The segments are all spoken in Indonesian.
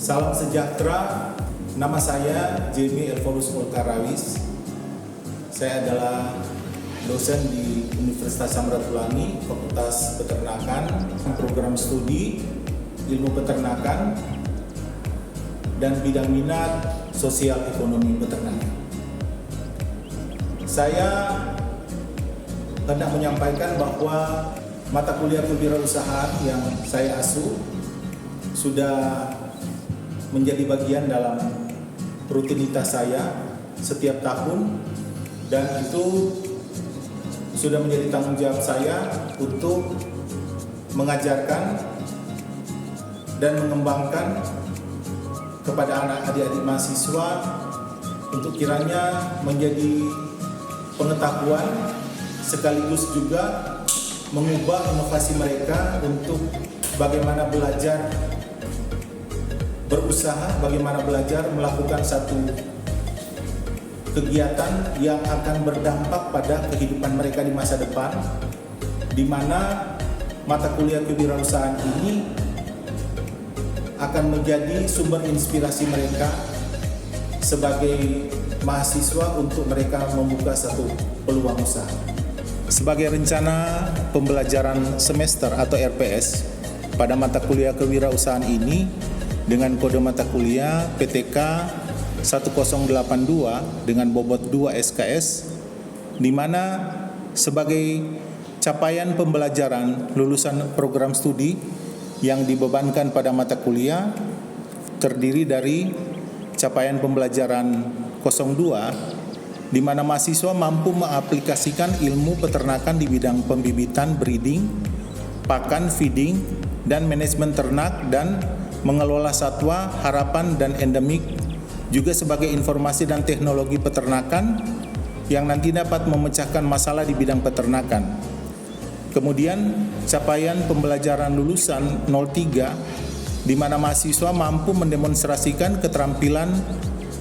Salam sejahtera, nama saya Jamie Elforus Mulkarawis. Saya adalah dosen di Universitas Samratulangi, Fakultas Peternakan, program studi ilmu peternakan, dan bidang minat sosial ekonomi peternakan. Saya hendak menyampaikan bahwa mata kuliah kewirausahaan yang saya asuh sudah menjadi bagian dalam rutinitas saya setiap tahun, dan itu sudah menjadi tanggung jawab saya untuk mengajarkan dan mengembangkan kepada adik-adik mahasiswa untuk kiranya menjadi pengetahuan sekaligus juga mengubah inovasi mereka untuk bagaimana belajar berusaha, bagaimana belajar melakukan satu kegiatan yang akan berdampak pada kehidupan mereka di masa depan, di mana mata kuliah kewirausahaan ini akan menjadi sumber inspirasi mereka sebagai mahasiswa untuk mereka membuka satu peluang usaha. Sebagai rencana pembelajaran semester atau RPS pada mata kuliah kewirausahaan ini dengan kode mata kuliah PTK 1082 dengan bobot 2 SKS, di mana sebagai capaian pembelajaran lulusan program studi yang dibebankan pada mata kuliah terdiri dari capaian pembelajaran 02, di mana mahasiswa mampu mengaplikasikan ilmu peternakan di bidang pembibitan, breeding, pakan, feeding, dan manajemen ternak dan mengelola satwa, harapan, dan endemik, juga sebagai informasi dan teknologi peternakan yang nanti dapat memecahkan masalah di bidang peternakan. Kemudian capaian pembelajaran lulusan 03, di mana mahasiswa mampu mendemonstrasikan keterampilan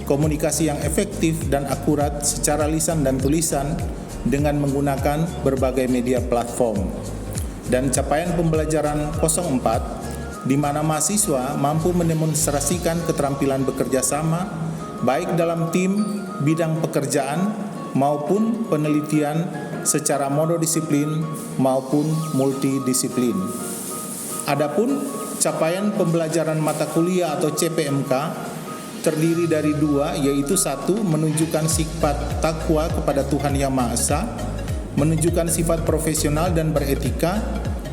komunikasi yang efektif dan akurat secara lisan dan tulisan dengan menggunakan berbagai media platform. Dan capaian pembelajaran 04, di mana mahasiswa mampu mendemonstrasikan keterampilan bekerja sama baik dalam tim, bidang pekerjaan maupun penelitian secara monodisiplin maupun multidisiplin. Adapun capaian pembelajaran mata kuliah atau CPMK terdiri dari dua, yaitu satu, menunjukkan sifat takwa kepada Tuhan Yang Maha Esa, menunjukkan sifat profesional dan beretika,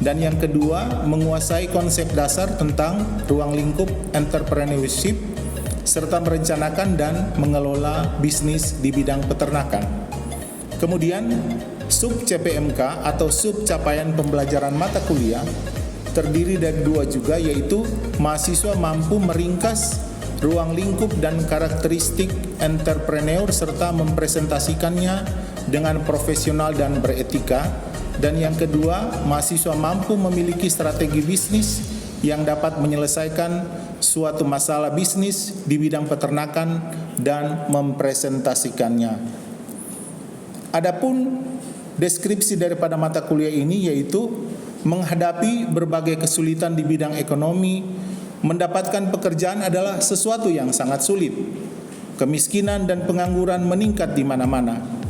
dan yang kedua, menguasai konsep dasar tentang ruang lingkup entrepreneurship serta merencanakan dan mengelola bisnis di bidang peternakan. Kemudian, sub CPMK atau sub capaian pembelajaran mata kuliah terdiri dari dua juga, yaitu mahasiswa mampu meringkas ruang lingkup dan karakteristik entrepreneur serta mempresentasikannya dengan profesional dan beretika. Dan yang kedua, mahasiswa mampu memiliki strategi bisnis yang dapat menyelesaikan suatu masalah bisnis di bidang peternakan dan mempresentasikannya. Adapun deskripsi daripada mata kuliah ini yaitu menghadapi berbagai kesulitan di bidang ekonomi, mendapatkan pekerjaan adalah sesuatu yang sangat sulit. Kemiskinan dan pengangguran meningkat di mana-mana.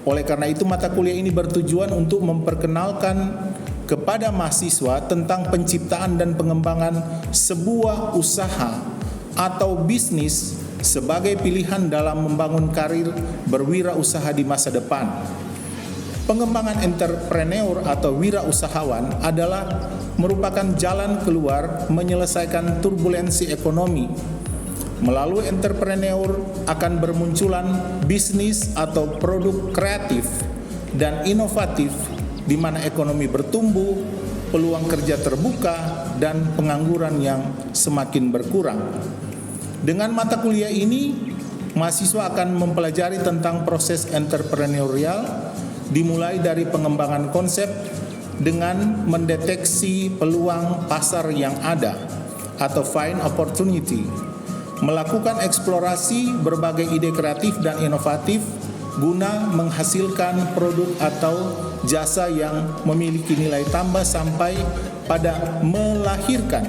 Oleh karena itu, mata kuliah ini bertujuan untuk memperkenalkan kepada mahasiswa tentang penciptaan dan pengembangan sebuah usaha atau bisnis sebagai pilihan dalam membangun karir berwirausaha di masa depan. Pengembangan entrepreneur atau wirausahawan adalah merupakan jalan keluar menyelesaikan turbulensi ekonomi. Melalui entrepreneur akan bermunculan bisnis atau produk kreatif dan inovatif di mana ekonomi bertumbuh, peluang kerja terbuka, dan pengangguran yang semakin berkurang. Dengan mata kuliah ini, mahasiswa akan mempelajari tentang proses entrepreneurial dimulai dari pengembangan konsep dengan mendeteksi peluang pasar yang ada atau find opportunity, melakukan eksplorasi berbagai ide kreatif dan inovatif guna menghasilkan produk atau jasa yang memiliki nilai tambah sampai pada melahirkan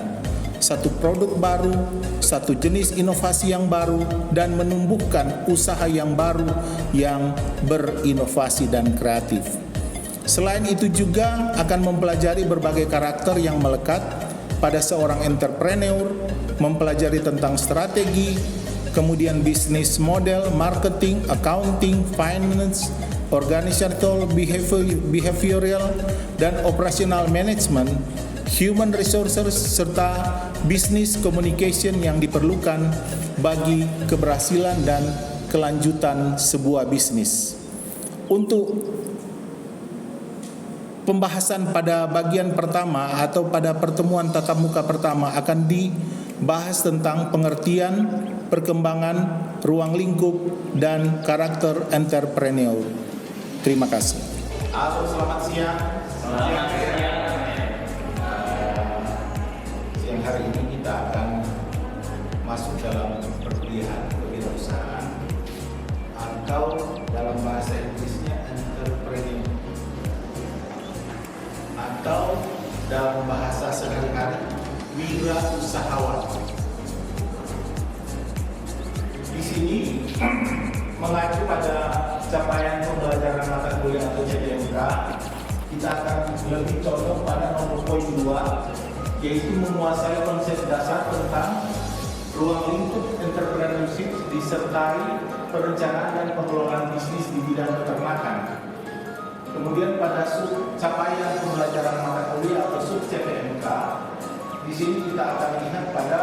satu produk baru, satu jenis inovasi yang baru, dan menumbuhkan usaha yang baru yang berinovasi dan kreatif. Selain itu juga akan mempelajari berbagai karakter yang melekat pada seorang entrepreneur, mempelajari tentang strategi, kemudian bisnis model, marketing, accounting, finance, organizational behavioral, dan operational management, human resources, serta business communication yang diperlukan bagi keberhasilan dan kelanjutan sebuah bisnis. Untuk pembahasan pada bagian pertama atau pada pertemuan tatap muka pertama akan dibahas tentang pengertian, perkembangan, ruang lingkup, dan karakter entrepreneur. Terima kasih. Halo, selamat siang. Selamat siang. Siang hari ini kita akan masuk dalam perkuliahan kewirausahaan atau dalam bahasa Inggrisnya entrepreneur, atau dalam bahasa sehari-hari wirausahawan. Di sini mengacu pada capaian pembelajaran mata kuliah atau CPMK, kita akan lebih condong pada nomor poin 2, yaitu menguasai konsep dasar tentang ruang lingkup entrepreneurship disertai perencanaan dan pengelolaan bisnis di bidang peternakan. Kemudian pada sub capaian pembelajaran mata kuliah atau sub CPMK, di sini kita akan lihat pada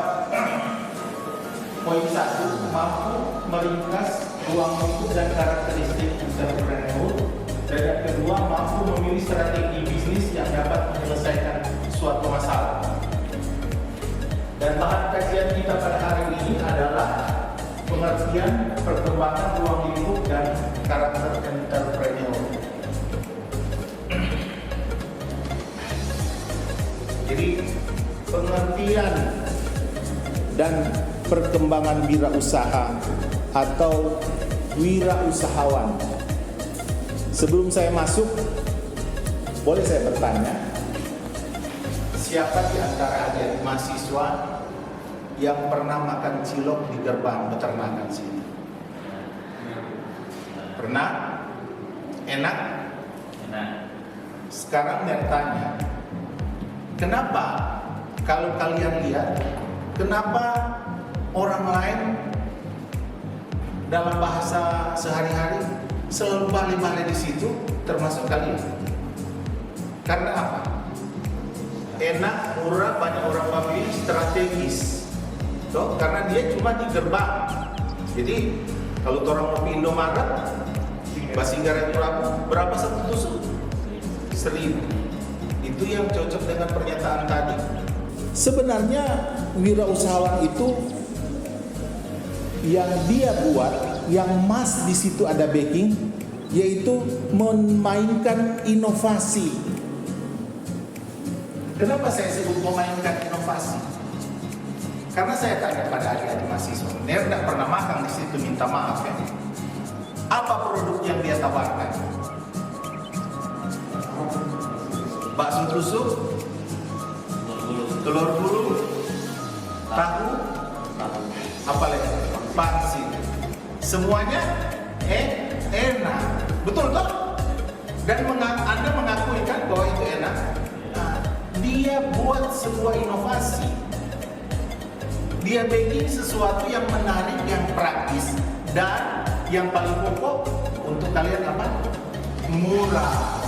poin 1, mampu meringkas ruang lingkup dan karakteristik entrepreneur, dan yang kedua, mampu memilih strategi bisnis yang dapat menyelesaikan suatu masalah. Dan bahan kajian kita pada hari ini adalah pengertian, perkembangan ruang lingkup dan karakter entrepreneur. Jadi pengertian Dan perkembangan wirausaha atau wirausahawan. Sebelum saya masuk, boleh saya bertanya, siapa di antara adik mahasiswa yang pernah makan cilok di gerbang peternakan sini? Pernah? Enak? Enak. Sekarang saya tanya, kenapa kalau kalian lihat, kenapa orang lain dalam bahasa sehari-hari selalu balik-balik di situ, termasuk kalian? Karena apa? Enak, murah, banyak orang membeli, strategis. Toh, karena dia cuma di gerbang. Jadi kalau orang mau pindah Indomaret, Basinggaran Prabu, berapa satu tusuk? 1.000. Itu yang cocok dengan pernyataan tadi. Sebenarnya wirausahawan itu yang dia buat, yang mas di situ ada backing, yaitu memainkan inovasi. Kenapa saya sebut memainkan inovasi? Karena saya tanya pada adik-adik mahasiswa, dia tidak pernah makan di situ, minta maaf ya. Apa produk yang dia tawarkan? Bakso tusuk, telur gulung, tahu, apa lagi? Pangsit. Semuanya enak, betul toh? Dan Anda mengakui kan bahwa itu enak. Nah, dia buat sebuah inovasi. Dia bikin sesuatu yang menarik, yang praktis, dan yang paling pokok untuk kalian apa? Murah.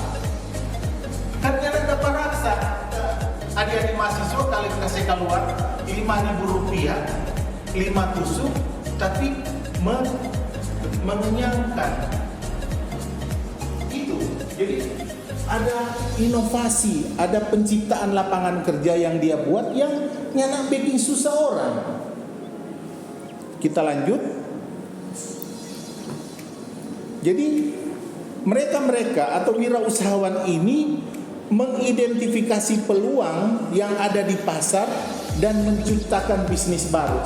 Kan kalian dapat rasa. Adik-adik mahasiswa kalian kasih keluar 5.000 rupiah, 5 tusuk, tapi mengenyangkan. Itu. Jadi ada inovasi, ada penciptaan lapangan kerja yang dia buat yang nyana bikin susah orang. Kita lanjut. Jadi mereka-mereka atau wirausahawan ini mengidentifikasi peluang yang ada di pasar dan menciptakan bisnis baru.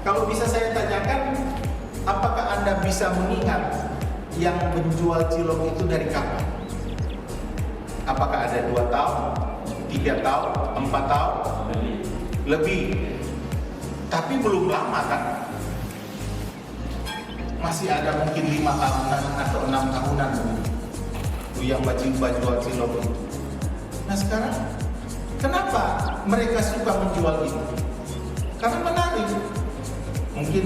Kalau bisa saya tanyakan, apakah Anda bisa mengingat yang menjual cilok itu dari kapan? Apakah ada 2 tahun, 3 tahun, 4 tahun? lebih. Tapi belum lama kan? Masih ada mungkin 5 tahunan atau 6 tahunan itu yang jual cilok itu. Nah sekarang kenapa mereka suka menjual itu? Karena menarik. Mungkin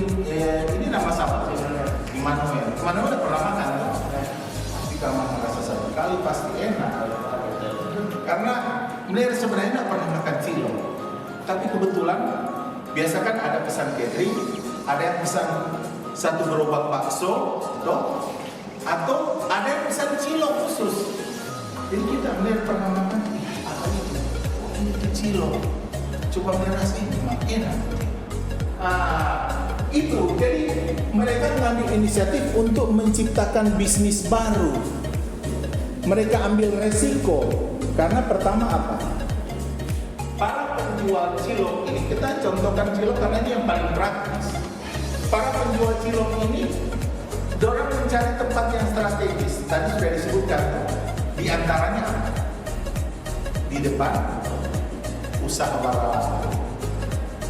ini nama sama Immanuel. Immanuel udah pernah makan kan? Tapi kalau makan rasa satu kali pasti enak. Karena Mler sebenarnya tidak pernah makan cilok. Tapi kebetulan biasa kan ada pesan catering, ada yang pesan 1 gerobak bakso, toh? Atau ada yang pesan cilok khusus. Jadi kita Mler pernah makan, apa itu? Oh ini cilok. Coba Mler rasain, enak. Itu jadi mereka mengambil inisiatif untuk menciptakan bisnis baru. Mereka ambil resiko karena pertama apa? Para penjual cilok ini, kita contohkan cilok karena ini yang paling praktis. Para penjual cilok ini dorang mencari tempat yang strategis. Tadi sudah disebutkan, di antaranya di depan usaha waralaba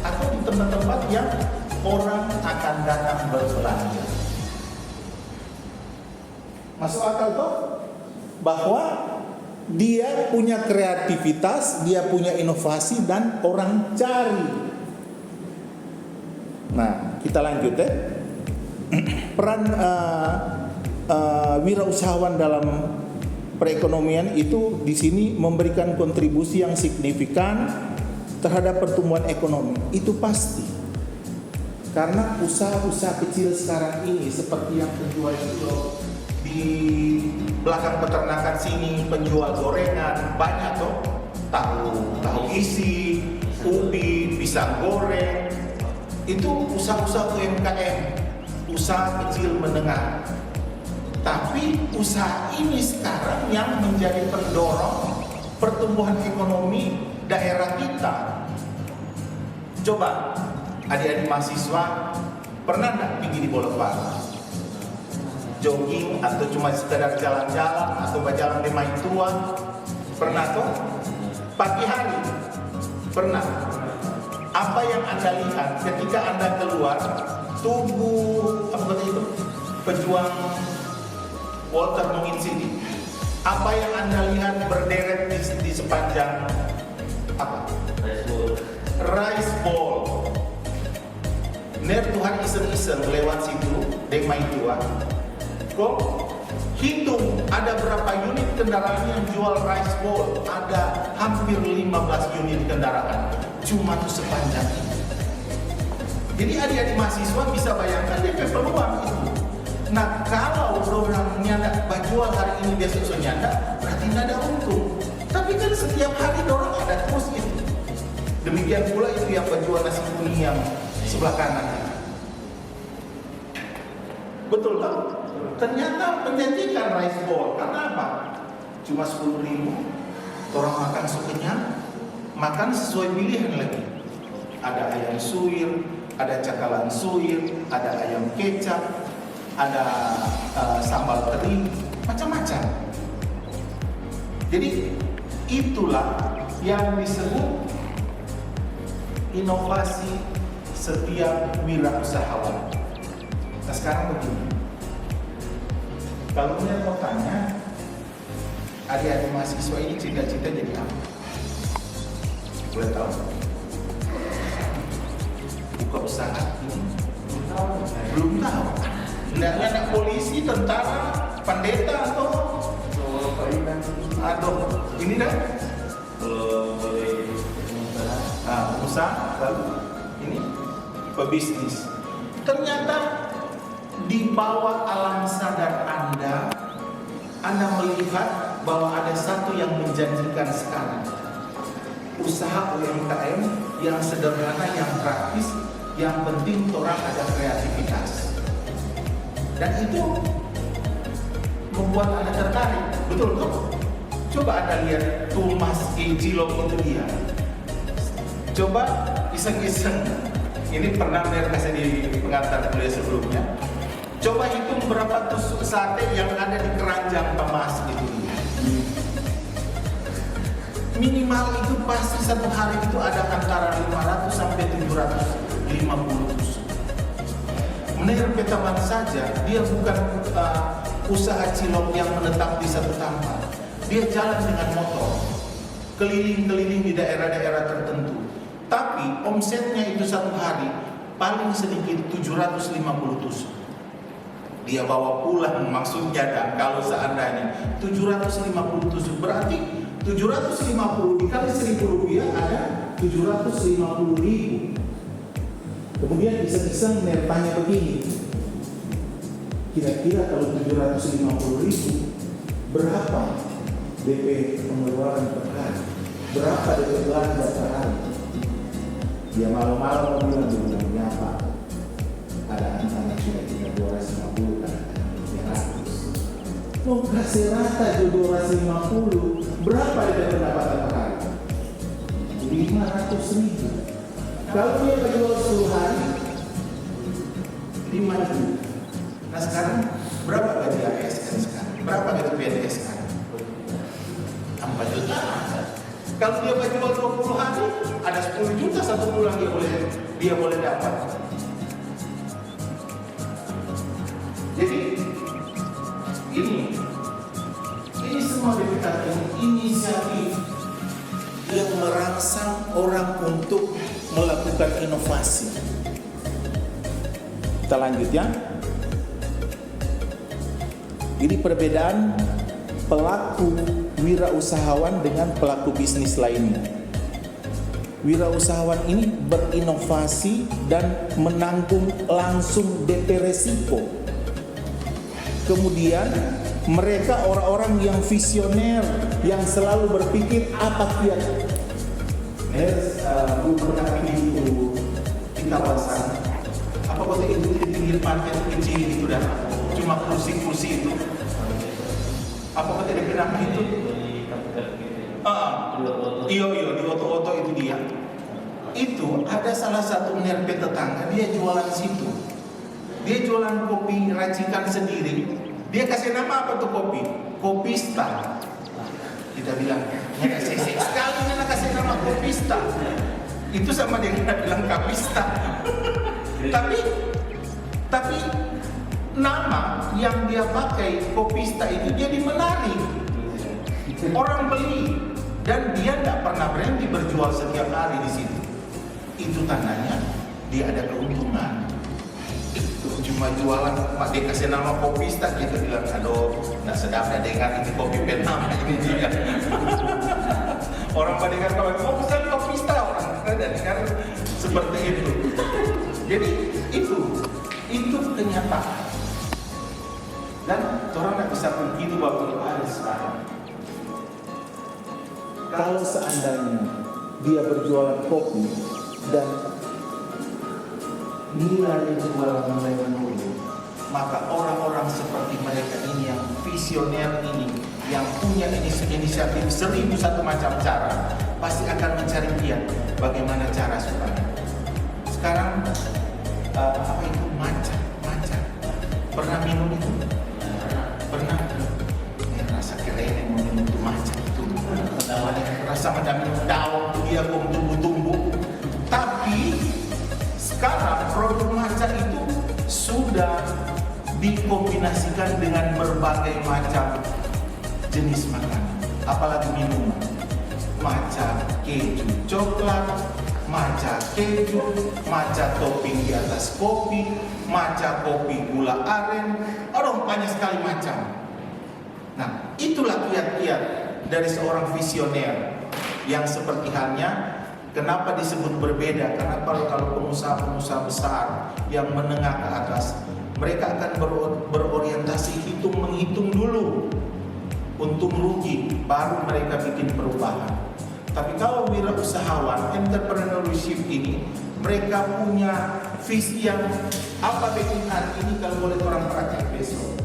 atau di tempat-tempat yang orang akan datang berbelanja. Masuk akal toh? Bahwa dia punya kreativitas, dia punya inovasi dan orang cari. Nah, kita lanjut ya. Peran wirausahawan dalam perekonomian itu di sini memberikan kontribusi yang signifikan terhadap pertumbuhan ekonomi. Itu pasti. Karena usaha-usaha kecil sekarang ini seperti yang penjual cilok di belakang peternakan sini, penjual gorengan banyak toh, tahu isi, ubi, pisang goreng, itu usaha-usaha UMKM, usaha kecil menengah. Tapi usaha ini sekarang yang menjadi pendorong pertumbuhan ekonomi daerah kita. Coba adik-adik mahasiswa pernah nggak pergi di boulevard? Jogging atau cuma sekedar jalan-jalan atau berjalan di main tua? Pernah toh? Pagi hari? Pernah? Apa yang Anda lihat ketika Anda keluar? Tubuh, apa kata itu? Pejuang Walter Nongin Sini. Apa yang Anda lihat berderet di sepanjang apa? Rice Bowl. Ner Tuhan iseng-iseng lewat situ, dek main tua. Kok hitung ada berapa unit kendaraan yang jual rice bowl? Ada hampir 15 unit kendaraan. Cuma tuh sepanjang ini. Jadi adik-adik mahasiswa bisa bayangkan dia peluang itu. Nah kalau orang nyanda jual hari ini besok nyanda, berarti tidak ada untung. Tapi kan setiap hari orang ada terus itu. Demikian pula itu yang penjual nasi kuning yang sebelah kanan. Betul kan? Ternyata menjanjikan rice bowl. Karena apa? Cuma 10.000. Orang makan sekenyang, makan sesuai pilihan lagi. Ada ayam suwir, ada cakalang suwir, ada ayam kecap, ada sambal teri, macam-macam. Jadi itulah yang disebut inovasi setiap wirausahawan. Nah sekarang begini, kalau saya mau tanya adik-adik mahasiswa ini cita-cita jadi apa? Boleh tahu? Buka usaha ini? Belum tahu. Hendaknya anak polisi, tentara, pendeta atau ini dah? Kalau boleh Usaha, lalu ini pebisnis. Ternyata di bawah alam sadar Anda melihat bahwa ada satu yang menjanjikan sekarang. Usaha UMKM yang sederhana, yang praktis, yang penting orang ada kreativitas. Dan itu membuat Anda tertarik, betul toh? Coba Anda lihat Tumas Cilok itu dia. Coba iseng-iseng, ini pernah saya kasih di pengantar kuliah sebelumnya. Coba hitung berapa tusuk sate yang ada di keranjang emas itu. minimal itu pasti satu hari itu ada antara 500 sampai 750 tusuk. Menurut Petaman saja, dia bukan usaha cilok yang menetap di satu tempat. Dia jalan dengan motor, keliling-keliling di daerah-daerah tertentu. Tapi omsetnya itu satu hari paling sedikit 750 tusuk. Dia bawa pulang maksudnya, dan kalau seandainya 750 tusuk berarti 750 dikali 1.000 rupiah ada 750.000. Kemudian bisa-bisa tanya begini, kira-kira kalau 750.000 berapa DP pengeluaran per hari? Berapa DP belanja per hari? Dia malam-malam mau bilang dia apa? Ada antara kira-kira 250 kan? 300. Mau kasih rata 250, berapa DP pendapatan per hari? 500.000. Kalau dia jual 10 hari 5 juta. Nah sekarang berapa gaji ASN sekarang? Berapa gaji PNS sekarang? 4 juta. Kalau dia jual 20 hari ada 10 juta satu bulan dia boleh dapat. Jadi ini semua dikatakan inisiatif yang merangsang orang untuk melakukan inovasi. Kita lanjut ya. Ini perbedaan pelaku wirausahawan dengan pelaku bisnis lainnya. Wirausahawan ini berinovasi dan menanggung langsung DP resiko. Kemudian mereka orang-orang yang visioner, yang selalu berpikir apa kiat. Pernah itu di kawasan apa kota itu di pinggir pantai kecil itu dah cuma kursi-kursi itu apa kota dia pernah itu iya di oto-oto itu dia itu ada salah satu nerpe tetangga dia jualan situ, dia jualan kopi racikan sendiri, dia kasih nama apa tuh Kopista. Kita bilang, sesek sekali nana kasih nama Kopista. Itu sama dia bilang Kapista. tapi nama yang dia pakai Kopista itu jadi menarik. Orang beli dan dia tidak pernah berhenti berjual setiap hari di situ. Itu tandanya dia ada keuntungan. Itu cuma jualan, dia kasih nama Kopista, kita bilang, aduh, nggak sedap dah dengar ini kopi Vietnam ini dia. Orang pada dengar kalau mau pesan Kopista, orang ada dengar seperti itu. Jadi itu kenyataan. Dan orang nggak bisa begitu bahwa hari sekarang. Kalau seandainya dia berjualan kopi dan nilai jualan mulai menurun, maka orang-orang seperti mereka ini yang visioner ini, yang punya inisiatif 1001 macam cara, pasti akan mencari kiat bagaimana cara supaya. Sekarang apa itu matcha? Pernah minum itu? Pernah? Rasa keren yang mau minum itu matcha itu. Rasa macam daun dia tumbuh-tumbuh. Tapi sekarang produk matcha itu sudah dikombinasikan dengan berbagai macam jenis makanan, apalagi minuman. Matcha keju coklat, matcha keju, matcha topping di atas kopi, matcha kopi gula aren, banyak sekali macam. Nah, itulah kiat-kiat dari seorang visioner yang seperti halnya. Kenapa disebut berbeda? Karena kalau pengusaha-pengusaha besar yang menengah ke atas, mereka akan berorientasi menghitung dulu untung rugi, baru mereka bikin perubahan. Tapi kalau wirausahawan, entrepreneurship ini, mereka punya visi yang apa bikin hari ini kalau boleh orang praktek besok.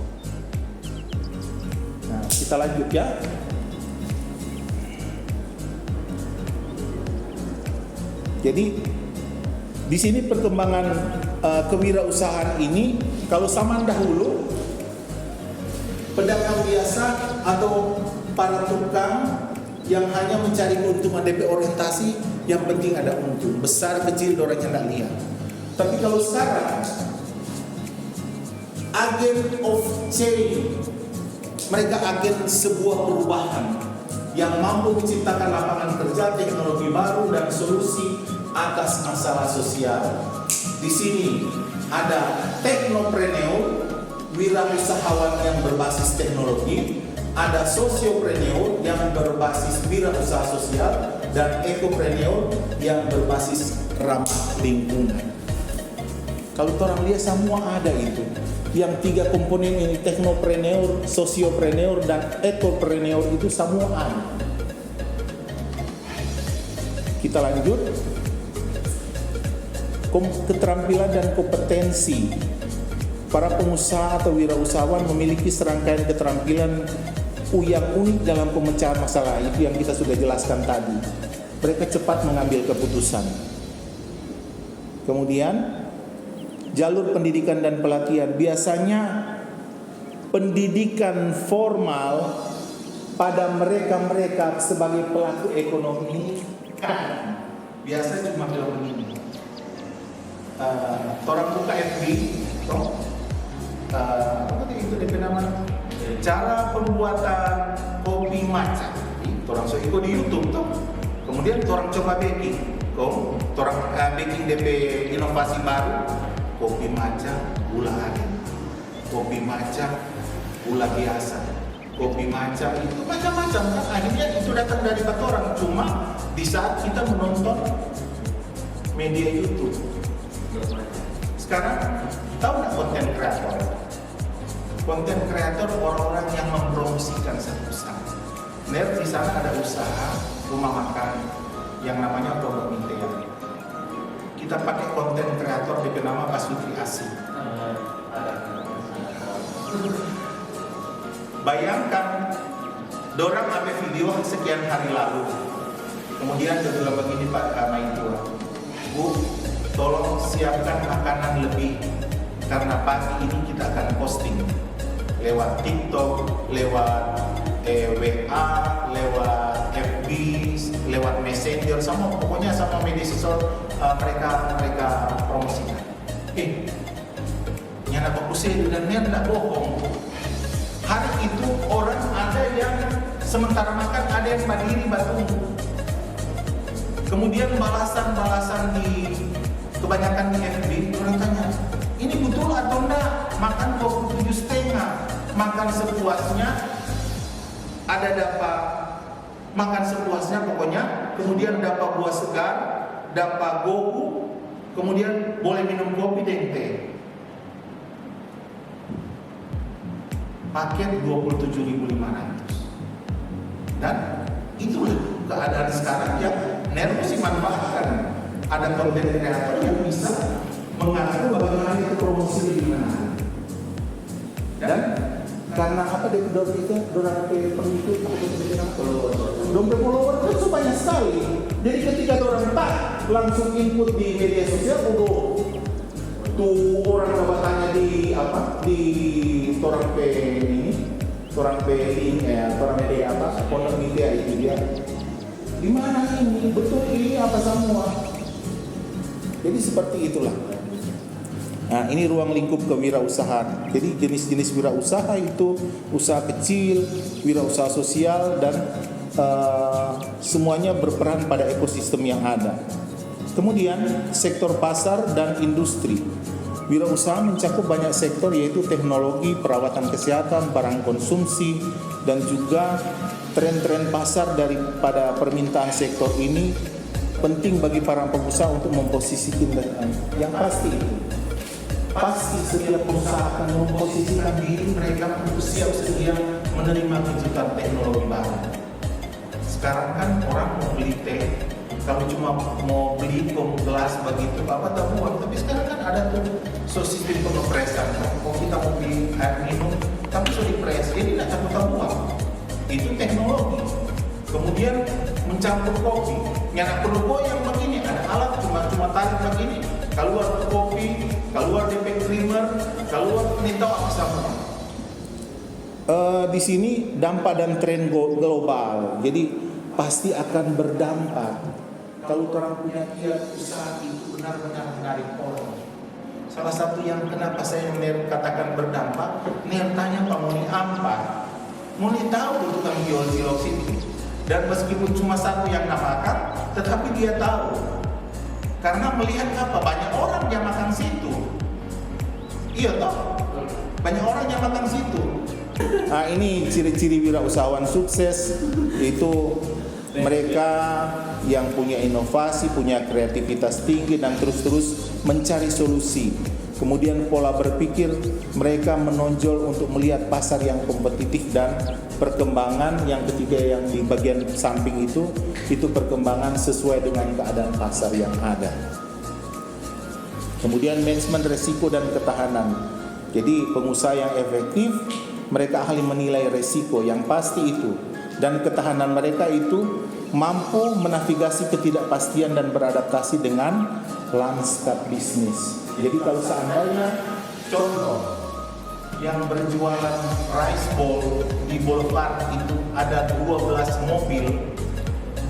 Nah, kita lanjut ya. Jadi di sini perkembangan kewirausahaan ini, kalau zaman dahulu pedagang biasa atau para tukang yang hanya mencari keuntungan DP orientasi, yang penting ada untung, besar kecil orangnya nggak lihat. Tapi kalau sekarang agen of change, mereka agen sebuah perubahan yang mampu menciptakan lapangan kerja, teknologi baru dan solusi atas masalah sosial. Di sini ada teknopreneur, wirausahawan yang berbasis teknologi, ada sosiopreneur yang berbasis wirausaha sosial, dan ekopreneur yang berbasis ramah lingkungan. Kalau orang lihat semua ada itu. Yang 3 komponen ini, teknopreneur, sosiopreneur, dan ekopreneur itu semua ada. Kita lanjut. Keterampilan dan kompetensi. Para pengusaha atau wirausahawan memiliki serangkaian keterampilan yang unik dalam pemecahan masalah, itu yang kita sudah jelaskan tadi. Mereka cepat mengambil keputusan. Kemudian jalur pendidikan dan pelatihan. Biasanya pendidikan formal pada mereka-mereka sebagai pelaku ekonomi kan biasa cuma bilang begini. Orang buka FB, apa itu DP nama? Cara pembuatan kopi matcha. Orang so ikut di YouTube tuh. Kemudian orang coba baking, orang baking DP inovasi baru. Kopi matcha, gula aren. Kopi matcha, gula biasa. Kopi matcha itu macam-macam kan. Akhirnya itu datang dari orang. Cuma di saat kita menonton media YouTube. Sekarang tahu nggak konten kreator? Konten kreator orang-orang yang mempromosikan satu usaha. Di sana ada usaha rumah makan yang namanya produk Mintea. Kita pakai konten kreator dengan nama Pak Sutri Asih. Bayangkan, dorang ambil video sekian hari lalu. Kemudian dia bilang begini, Pak Maitua, Bu, tolong siapkan makanan lebih karena pagi ini kita akan posting lewat TikTok, lewat WA, lewat FB, lewat Messenger, sama pokoknya sama media sosial mereka promosikan. Nyana bakusnya dan niat tidak bohong. Hari itu orang ada yang sementara makan, ada yang berdiri batu. Kemudian balasan di kebanyakan di FB orang tanya, ini betul atau enggak makan 27,5, makan sepuasnya, ada dapat makan sepuasnya pokoknya, kemudian dapat buah segar, dapat gohu, kemudian boleh minum kopi dan teh. Paket 27.500. Dan itulah keadaan sekarang yang nervous manfaatkan. Ada konten kreator yang bisa mengatur bagaimana itu promosi di mana. Dan karena apa dorang pengikut dompet follower itu banyak sekali. Jadi ketika orang tak langsung input di media sosial, tuh orang bertanya di orang media pondok media itu dia. Di mana ini betul ini apa semua? Jadi seperti itulah. Nah, ini ruang lingkup kewirausahaan. Jadi jenis-jenis wirausaha itu usaha kecil, wirausaha sosial, dan semuanya berperan pada ekosistem yang ada. Kemudian sektor pasar dan industri. Wirausaha mencakup banyak sektor, yaitu teknologi, perawatan kesehatan, barang konsumsi, dan juga tren-tren pasar daripada permintaan sektor ini penting bagi para pengusaha untuk memposisikan yang pasti itu. Pasti setiap pengusaha akan memposisikan diri mereka untuk siap sedia menerima kejutan teknologi baru. Sekarang kan orang mau beli teh, kalau cuma mau beli gelas begitu apa tak buang. Tapi sekarang kan ada tuh sistem pengepresan. Kalau kita mau beli air minum, tapi sudah dipres, jadi tidak campur buang. Itu teknologi. Kemudian mencampur kopi, nyana perlu yang begini, ada alat cuma tarik begini, keluar kopi, keluar DP creamer, keluar ini tahu apa sama. Di sini dampak dan tren global. Jadi pasti akan berdampak. Kalau orang punya kiat usaha itu benar-benar menarik orang. Salah satu yang kenapa saya katakan berdampak, tanya Pak Muni apa? Muni tahu itu tukang jual cilok itu. Dan meskipun cuma satu yang namakan, tetapi dia tahu. Karena melihat apa? Banyak orang yang makan situ. Iya toh? Banyak orang yang makan situ. Nah, ini ciri-ciri wirausahawan sukses, itu mereka yang punya inovasi, punya kreativitas tinggi dan terus-terus mencari solusi. Kemudian pola berpikir mereka menonjol untuk melihat pasar yang kompetitif dan perkembangan yang ketiga yang di bagian samping itu perkembangan sesuai dengan keadaan pasar yang ada. Kemudian manajemen resiko dan ketahanan. Jadi pengusaha yang efektif mereka ahli menilai resiko yang pasti itu, dan ketahanan mereka itu mampu menavigasi ketidakpastian dan beradaptasi dengan lanskap bisnis. Jadi kalau seandainya contoh yang berjualan rice bowl di Boulevard itu ada 12 mobil,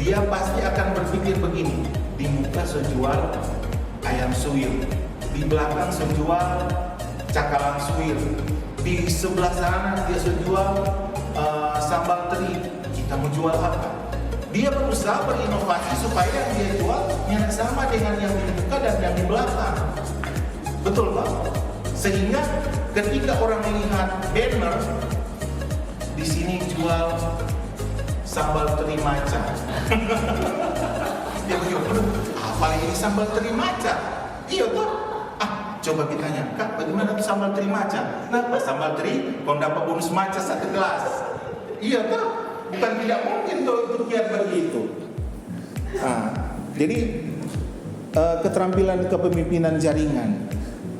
dia pasti akan berpikir begini, di muka saya jual ayam suwir, di belakang saya jual cakalang suwir, di sebelah sana dia jual sambal teri, kita mau jual apa? Dia berusaha berinovasi supaya yang dia jual yang sama dengan yang di muka dan yang di belakang. Betul Pak? Sehingga ketika orang melihat banner di sini jual sambal teri maca, dia bilang, apa ini sambal teri maca? Iya toh? Coba ditanya, Kak, bagaimana tuh sambal teri maca? Nah, sambal teri, kau dapat bonus maca 1 gelas. Iya toh? Bukan tidak mungkin tuh itu kiat begitu. Jadi keterampilan kepemimpinan jaringan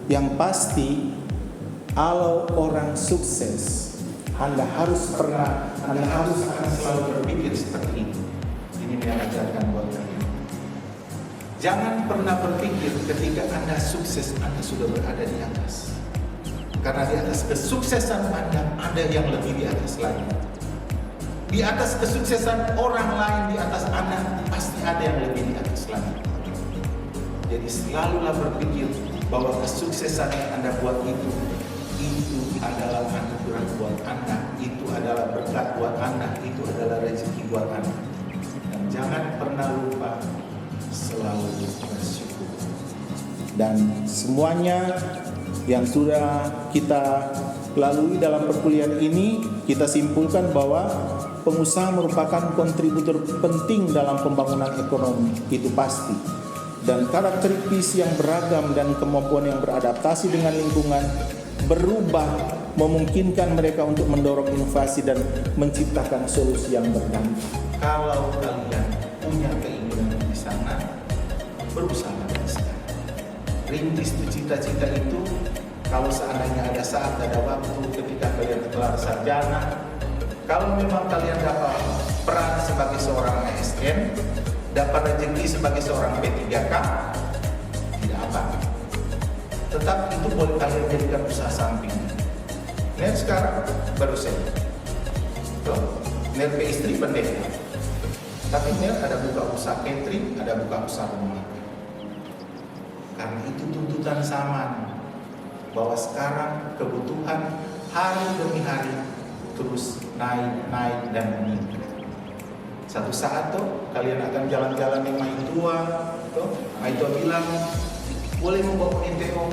yang pasti, kalau orang sukses, Anda harus akan selalu berpikir seperti ini. Ini yang ajarkan buat kalian. Jangan pernah berpikir ketika Anda sukses, Anda sudah berada di atas. Karena di atas kesuksesan Anda ada yang lebih di atas lagi. Di atas kesuksesan orang lain di atas Anda pasti ada yang lebih di atas lagi. Jadi selalulah berpikir bahwa kesuksesan yang Anda buat itu adalah anugerah buat Anda, itu adalah berkat buat Anda, itu adalah rezeki buat Anda. Dan jangan pernah lupa selalu bersyukur. Dan semuanya yang sudah kita lalui dalam perkuliahan ini, kita simpulkan bahwa pengusaha merupakan kontributor penting dalam pembangunan ekonomi, itu pasti. Dan karakteristik yang beragam dan kemampuan yang beradaptasi dengan lingkungan berubah memungkinkan mereka untuk mendorong inovasi dan menciptakan solusi yang berdampak. Kalau kalian punya keinginan di sana, berusaha dari sekarang. Rintis cita-cita itu, kalau seandainya ada saat, ada waktu ketika kalian kelar sarjana, kalau memang kalian dapat peran sebagai seorang ASN, dapat rezeki sebagai seorang P3K, tidak apa. Tetap itu boleh kalian jadikan usaha samping. Nih sekarang baru saya, Nih ke istri pendeta, tapi Nih ada buka usaha catering, ada buka usaha rumah. Karena itu tuntutan zaman, bahwa sekarang kebutuhan hari demi hari terus naik dan meningkat. Satu saat tuh kalian akan jalan-jalan di Maitua, Maitua bilang boleh membawa NTO.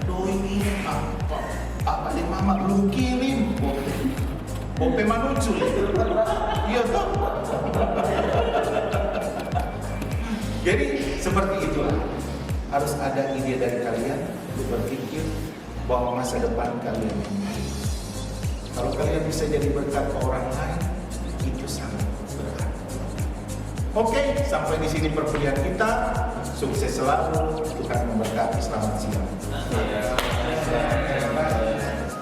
Aduh ini Pak Balik Mama belum kirim. Bope manucul. Iya toh. Jadi seperti itulah. Harus ada ide dari kalian untuk berpikir bahwa masa depan kalian yang baik. Kalau kalian bisa jadi berkat ke orang lain, itu sangat berarti. Oke, sampai di sini perkuliahan kita. Sukses selalu, Tuhan memberkati. Selamat siang.